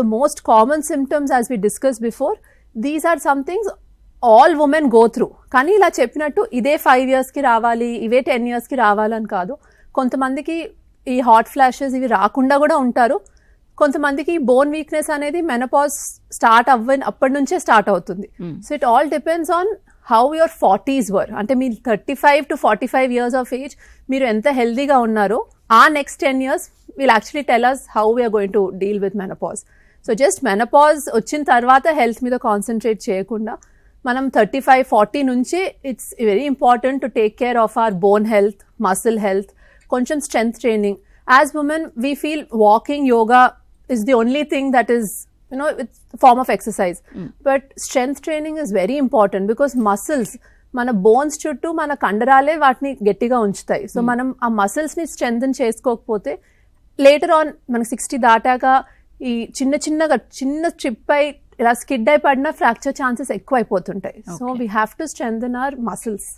the most common symptoms, as we discussed before, these are some things all women go through. కానీ ఇలా చెప్పినట్టు ఇదే 5 yearsకి రావాలి, ఇవే 10 yearsకి రావాలని కాదు. కొంతమందికి ఈ హాట్ ఫ్లాషెస్ ఇవి రాకుండా కూడా ఉంటారు. కొంతమందికి బోన్ వీక్నెస్ అనేది మెనపాజ్ స్టార్ట్ అప్పటి నుంచే స్టార్ట్ అవుతుంది. So it all depends on how your 40s were. అంటే మీ 35 to 45 years ఆఫ్ ఏజ్ మీరు ఎంత హెల్దీగా ఉన్నారో ఆ next 10 years will actually tell us how we are going to deal with menopause. So just menopause వచ్చిన తర్వాత హెల్త్ మీద కాన్సన్ట్రేట్ చేయకుండా మనం 35-40 నుంచి it's very important to take care of our bone health, muscle health, కొంచెం strength training. As women we feel walking, yoga is the only thing that is, it's a form of exercise. But strength training is very important because muscles, మన bones చుట్టూ మన కండరాలే వాటిని గట్టిగా ఉంచుతాయి. So మనం ఆ muscles ని స్ట్రెంగ్తన్ చేసుకోకపోతే లేటర్ ఆన్ మనకి 60 దాటాక ఈ చిన్న ట్రిప్ అయి ఇలా స్కిడ్ అయి పడిన ఫ్రాక్చర్ ఛాన్సెస్ ఎక్కువ అయిపోతుంటాయి. So we have to strengthen our muscles.